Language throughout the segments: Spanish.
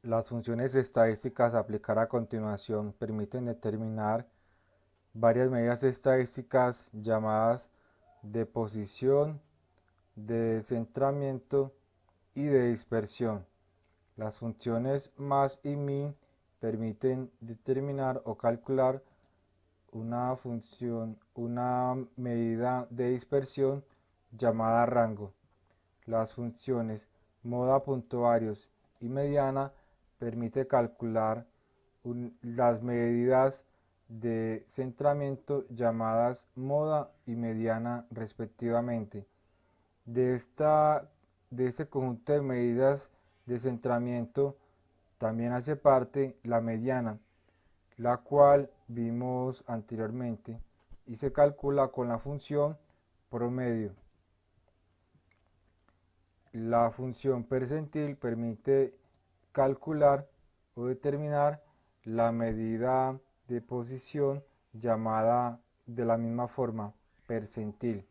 Las funciones estadísticas a aplicar a continuación permiten determinar varias medidas estadísticas llamadas de posición, de centramiento y de dispersión. Las funciones más y min permiten determinar o calcular una medida de dispersión llamada rango. Las funciones moda, puntovarios y mediana permite calcular las medidas de centramiento llamadas moda y mediana respectivamente. De, esta, de este conjunto de medidas de centramiento también hace parte la mediana, la cual vimos anteriormente y se calcula con la función promedio. La función percentil permite calcular o determinar la medida de posición llamada de la misma forma percentil.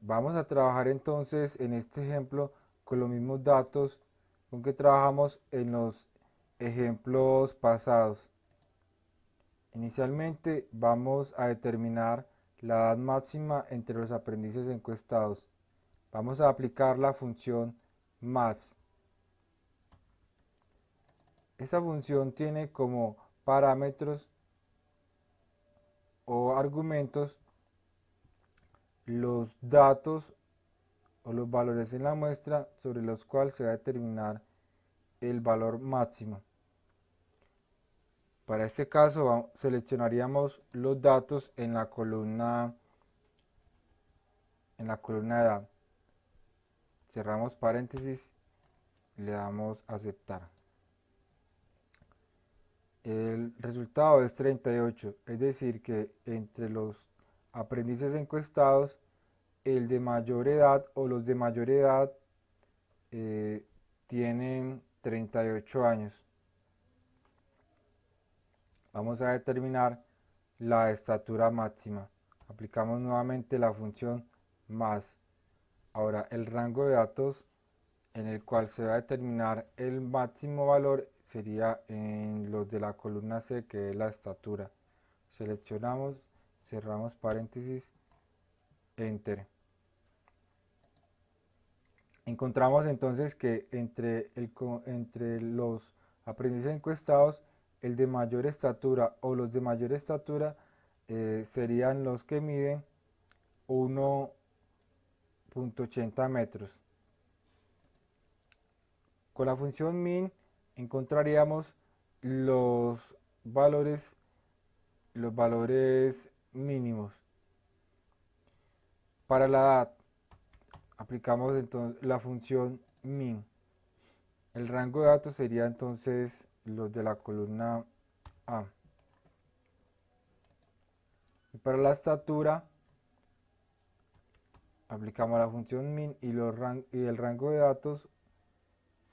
Vamos a trabajar entonces en este ejemplo con los mismos datos con que trabajamos en los ejemplos pasados. Inicialmente vamos a determinar la edad máxima entre los aprendices encuestados. Vamos a aplicar la función más. Esta función tiene como parámetros o argumentos los datos o los valores en la muestra sobre los cuales se va a determinar el valor máximo. Para este caso seleccionaríamos los datos en la columna edad. Cerramos paréntesis y le damos a aceptar. El resultado es 38, es decir que entre los aprendices encuestados, el de mayor edad o los de mayor edad tienen 38 años. Vamos a determinar la estatura máxima. Aplicamos nuevamente la función más. Ahora el rango de datos en el cual se va a determinar el máximo valor sería en los de la columna C, que es la estatura. Seleccionamos, cerramos paréntesis, enter. Encontramos entonces que entre los aprendices encuestados, el de mayor estatura o los de mayor estatura serían los que miden 1,80 metros. Con la función min encontraríamos los valores, mínimos. Para la edad aplicamos entonces la función min. El rango de datos sería entonces los de la columna A. Y para la estatura aplicamos la función min y el rango de datos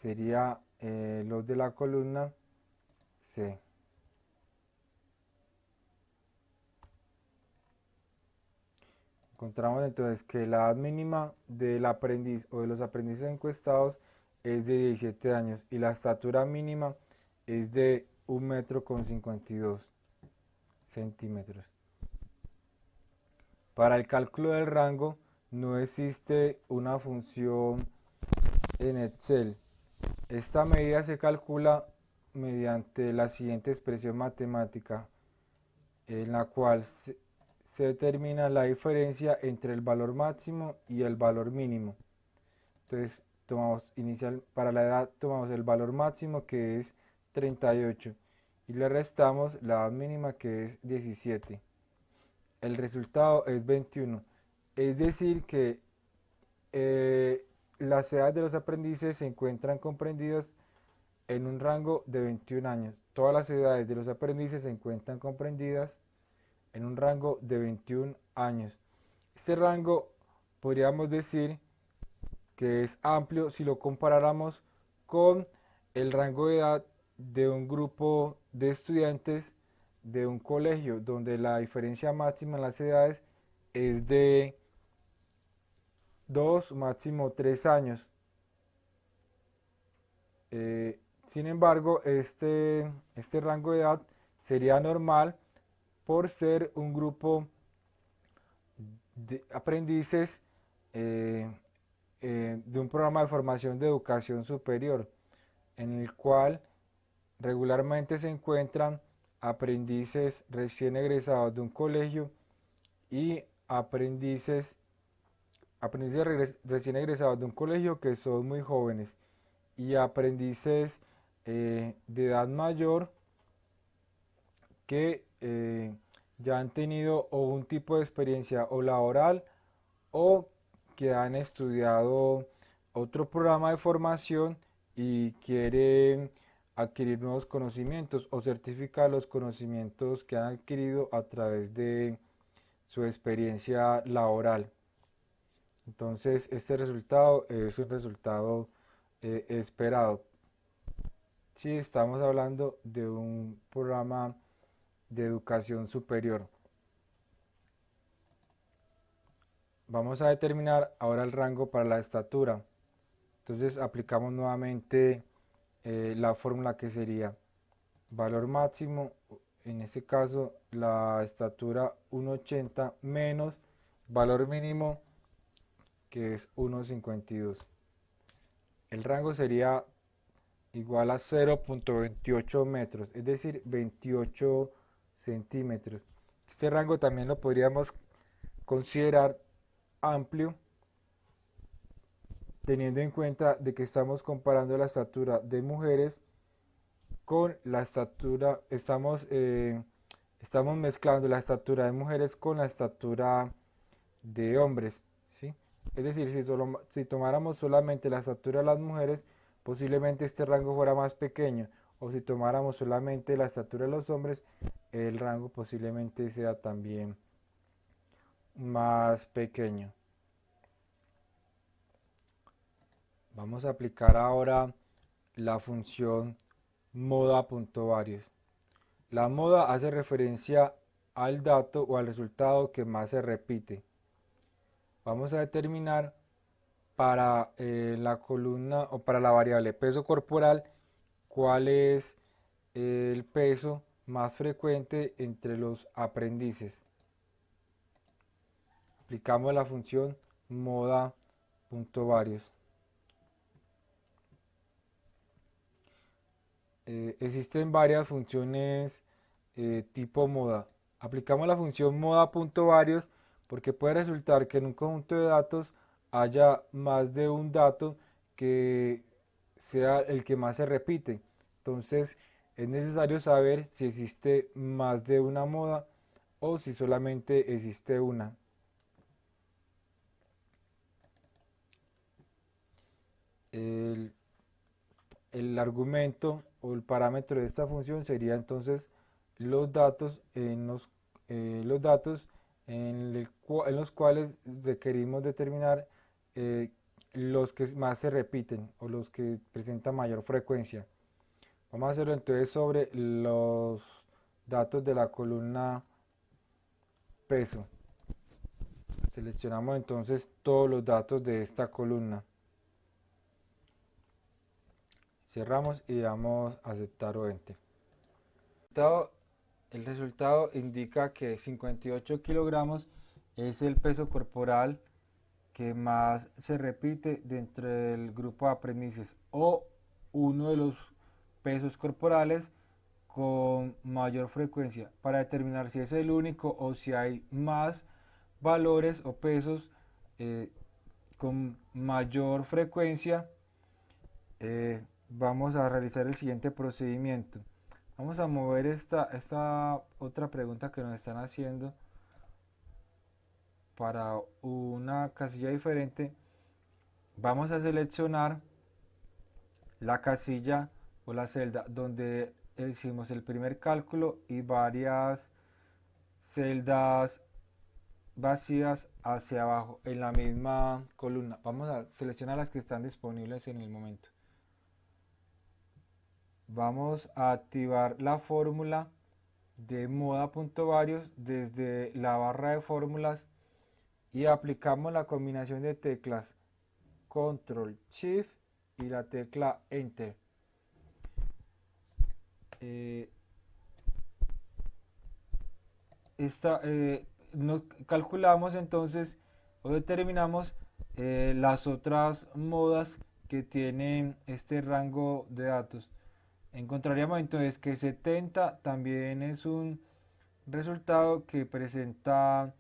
sería los de la columna C. Encontramos entonces que la edad mínima del aprendiz o de los aprendices encuestados es de 17 años y la estatura mínima es de 1,52 centímetros. Para el cálculo del rango no existe una función en Excel. Esta medida se calcula mediante la siguiente expresión matemática, en la cual se determina la diferencia entre el valor máximo y el valor mínimo. Entonces, para la edad tomamos el valor máximo, que es 38, y le restamos la edad mínima, que es 17. El resultado es 21. Es decir que las edades de los aprendices se encuentran comprendidos en un rango de 21 años. Todas las edades de los aprendices se encuentran comprendidas en un rango de 21 años. Este rango podríamos decir que es amplio si lo comparáramos con el rango de edad de un grupo de estudiantes de un colegio, donde la diferencia máxima en las edades es de 2, máximo 3 años. Sin embargo, este rango de edad sería normal por ser un grupo de aprendices eh, de un programa de formación de educación superior, en el cual regularmente se encuentran aprendices recién egresados de un colegio y aprendices recién egresados de un colegio que son muy jóvenes y aprendices de edad mayor que ya han tenido o un tipo de experiencia o laboral o que han estudiado otro programa de formación y quieren adquirir nuevos conocimientos o certificar los conocimientos que han adquirido a través de su experiencia laboral. Entonces, este resultado es un resultado esperado. Si estamos hablando de un programa de educación superior. Vamos a determinar ahora el rango para la estatura. Entonces aplicamos nuevamente la fórmula que sería valor máximo, en este caso la estatura 1,80 menos valor mínimo que es 1,52. El rango sería igual a 0,28 metros, es decir, 28 centímetros. Este rango también lo podríamos considerar amplio, teniendo en cuenta de que estamos comparando la estatura de mujeres con la estatura, estamos mezclando la estatura de mujeres con la estatura de hombres, ¿sí? Es decir, si tomáramos solamente la estatura de las mujeres, posiblemente este rango fuera más pequeño, o si tomáramos solamente la estatura de los hombres, el rango posiblemente sea también más pequeño. Vamos a aplicar ahora la función moda.varios. La moda hace referencia al dato o al resultado que más se repite. Vamos a determinar para la columna o para la variable peso corporal cuál es el peso más frecuente entre los aprendices. Aplicamos la función moda.varios. Existen varias funciones tipo moda. Aplicamos la función moda.varios porque puede resultar que en un conjunto de datos haya más de un dato que sea el que más se repite. Entonces es necesario saber si existe más de una moda o si solamente existe una. El argumento o el parámetro de esta función sería entonces los datos en los cuales requerimos determinar los que más se repiten o los que presentan mayor frecuencia. Vamos a hacerlo entonces sobre los datos de la columna peso. Seleccionamos entonces todos los datos de esta columna. Cerramos y damos a aceptar o enter. El resultado indica que 58 kilogramos es el peso corporal que más se repite dentro del grupo de aprendices o uno de los pesos corporales con mayor frecuencia para determinar si es el único o si hay más valores o pesos con mayor frecuencia. Vamos a realizar el siguiente procedimiento. Vamos a mover esta otra pregunta que nos están haciendo para una casilla diferente. Vamos a seleccionar la casilla o la celda donde hicimos el primer cálculo y varias celdas vacías hacia abajo en la misma columna. Vamos a seleccionar las que están disponibles en el momento. Vamos a activar la fórmula de moda.varios desde la barra de fórmulas y aplicamos la combinación de teclas Control Shift y la tecla Enter. eh, calculamos entonces o determinamos las otras modas que tienen este rango de datos. Encontraríamos entonces que 70 también es un resultado que presenta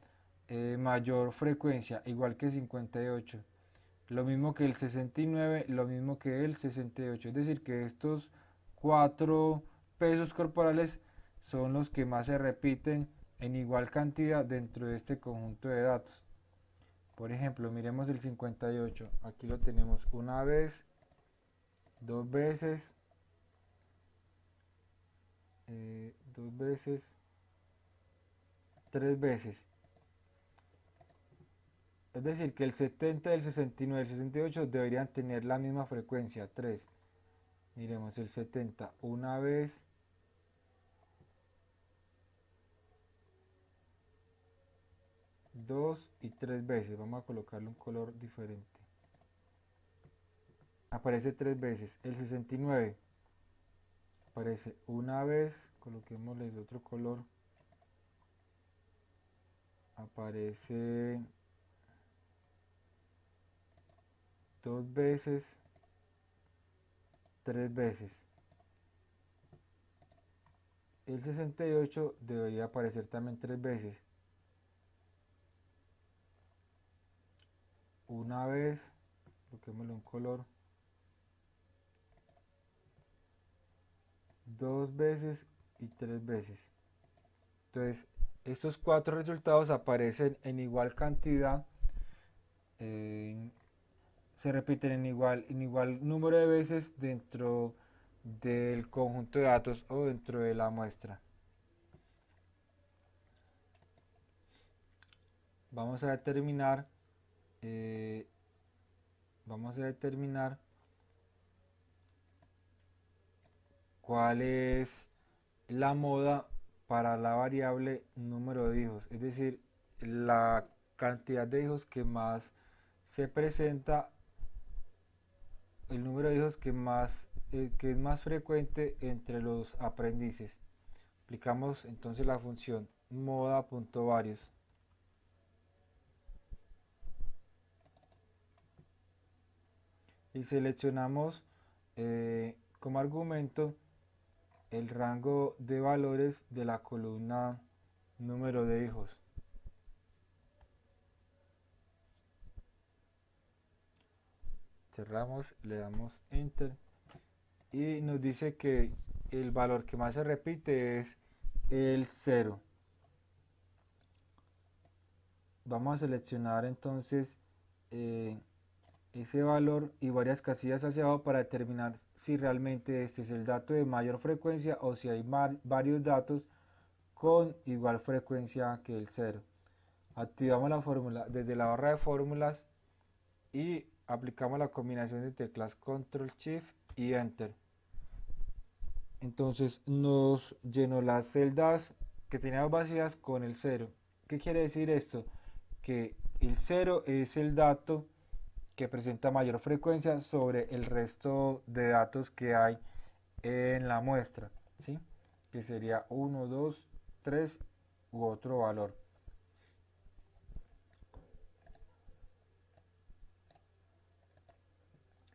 mayor frecuencia, igual que 58. Lo mismo que el 69, lo mismo que el 68. Es decir, que estos cuatro pesos corporales son los que más se repiten en igual cantidad dentro de este conjunto de datos. Por ejemplo, miremos el 58. Aquí lo tenemos una vez, dos veces, tres veces. Es decir, que el 70, el 69 y el 68 deberían tener la misma frecuencia, 3. Miremos el 70, una vez, dos y tres veces. Vamos a colocarle un color diferente. Aparece tres veces. El 69 aparece una vez, coloquémosle el otro color. Aparece dos veces, tres veces. El 68 debería aparecer también tres veces. Una vez, coloquémosle un color. Dos veces y tres veces. Entonces, estos cuatro resultados aparecen en igual cantidad, se repiten en igual número de veces dentro del conjunto de datos o dentro de la muestra. Vamos a determinar cuál es la moda para la variable número de hijos, es decir, la cantidad de hijos que más se presenta, el número de hijos que es más frecuente entre los aprendices. Aplicamos entonces la función moda.varios. Y seleccionamos como argumento el rango de valores de la columna número de hijos. Cerramos, le damos enter y nos dice que el valor que más se repite es el 0. Vamos a seleccionar entonces ese valor y varias casillas hacia abajo para determinar si realmente este es el dato de mayor frecuencia o si hay varios datos con igual frecuencia que el 0. Activamos la fórmula desde la barra de fórmulas y aplicamos la combinación de teclas Control Shift y Enter. Entonces nos llenó las celdas que teníamos vacías con el 0. ¿Qué quiere decir esto? Que el 0 es el dato que presenta mayor frecuencia sobre el resto de datos que hay en la muestra, ¿sí? Que sería 1, 2, 3 u otro valor.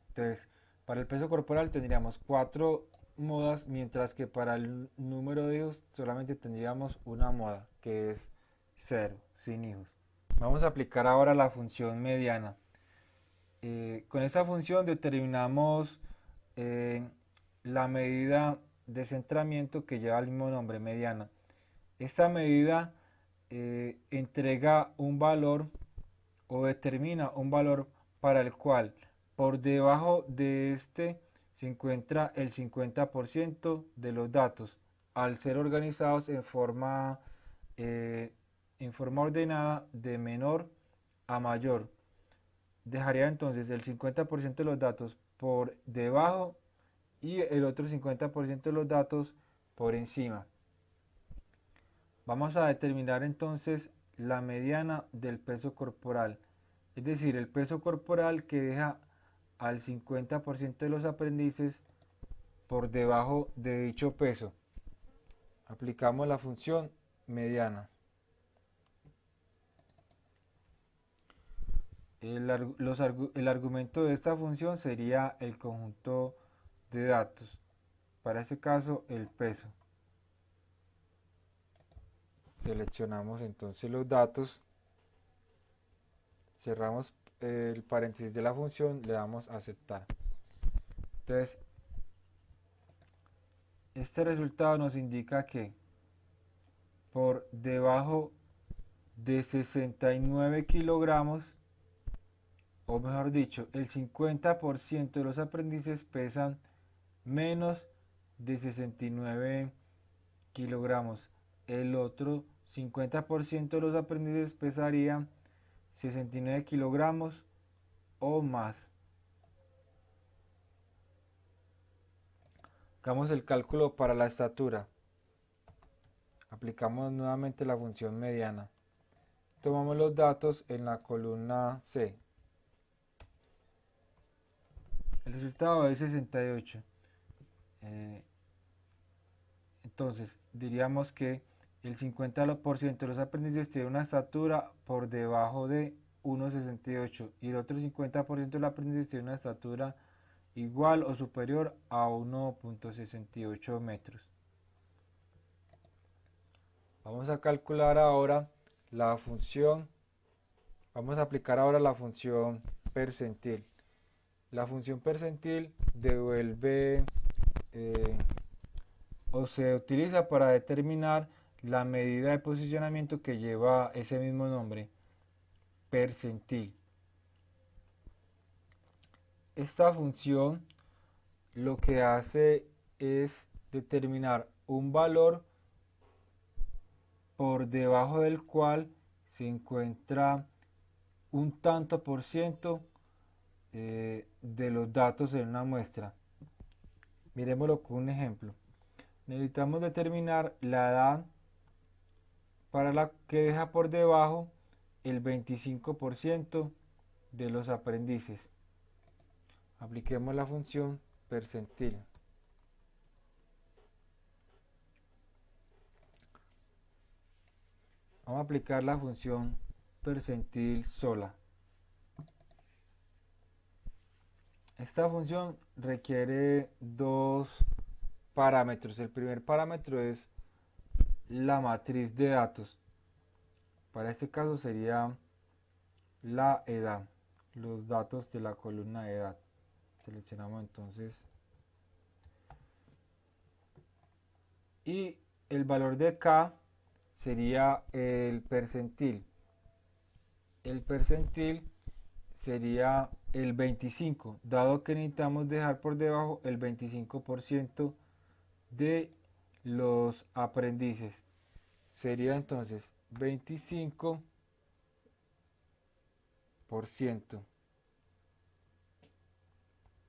Entonces, para el peso corporal tendríamos 4 modas, mientras que para el número de hijos solamente tendríamos una moda, que es 0, sin hijos. Vamos a aplicar ahora la función mediana. Con esta función determinamos la medida de centramiento que lleva el mismo nombre, mediana. Esta medida entrega un valor o determina un valor para el cual por debajo de este se encuentra el 50% de los datos al ser organizados en forma ordenada de menor a mayor. Dejaría entonces el 50% de los datos por debajo y el otro 50% de los datos por encima. Vamos a determinar entonces la mediana del peso corporal, es decir, el peso corporal que deja al 50% de los aprendices por debajo de dicho peso. Aplicamos la función mediana. El argumento de esta función sería el conjunto de datos, para este caso el peso. Seleccionamos entonces los datos, cerramos el paréntesis de la función, le damos a aceptar. Entonces, este resultado nos indica que por debajo de 69 kilogramos, o mejor dicho, el 50% de los aprendices pesan menos de 69 kilogramos. El otro 50% de los aprendices pesarían 69 kilogramos o más. Hagamos el cálculo para la estatura. Aplicamos nuevamente la función mediana. Tomamos los datos en la columna C. El resultado es 68. Entonces, diríamos que el 50% de los aprendices tiene una estatura por debajo de 1,68 y el otro 50% de los aprendices tiene una estatura igual o superior a 1,68 metros. Vamos a calcular ahora la función, vamos a aplicar ahora la función percentil. La función percentil devuelve o se utiliza para determinar la medida de posicionamiento que lleva ese mismo nombre, percentil. Esta función lo que hace es determinar un valor por debajo del cual se encuentra un tanto por ciento de los datos en una muestra. Miremoslo con un ejemplo. Necesitamos determinar la edad para la que deja por debajo el 25% de los aprendices. Apliquemos la función percentil. Vamos a aplicar la función percentil sola. Esta función requiere dos parámetros. El primer parámetro es la matriz de datos. Para este caso sería la edad, los datos de la columna de edad. Seleccionamos entonces. Y el valor de K sería el percentil. El percentil sería el 25, dado que necesitamos dejar por debajo el 25% de los aprendices. Sería entonces 25%.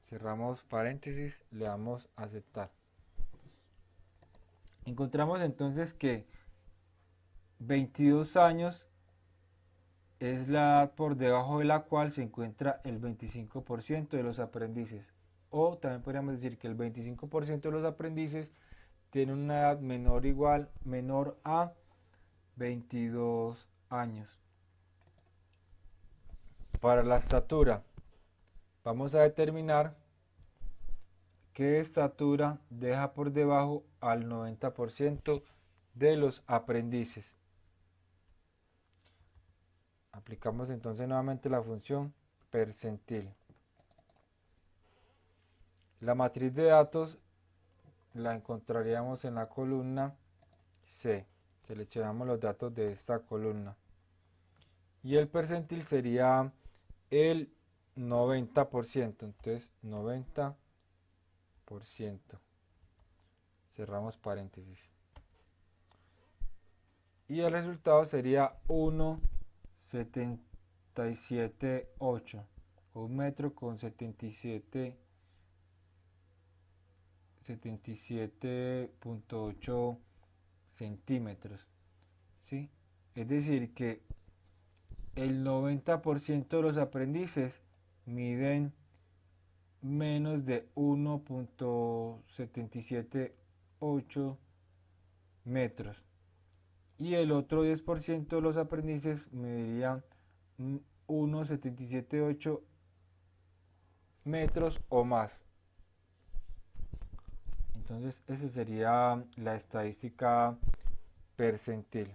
Cerramos paréntesis, le damos a aceptar. Encontramos entonces que 22 años es la edad por debajo de la cual se encuentra el 25% de los aprendices. O también podríamos decir que el 25% de los aprendices tienen una edad menor a 22 años. Para la estatura, vamos a determinar qué estatura deja por debajo al 90% de los aprendices. Aplicamos entonces nuevamente la función percentil. La matriz de datos la encontraríamos en la columna C. Seleccionamos los datos de esta columna. Y el percentil sería el 90%. Entonces 90%. Cerramos paréntesis. Y el resultado sería 1,778. 1 metro con 77.8 centímetros. ¿Sí? Es decir que el 90% de los aprendices miden menos de 1.778 metros. Y el otro 10% de los aprendices medirían 1.778 metros o más. Entonces esa sería la estadística percentil.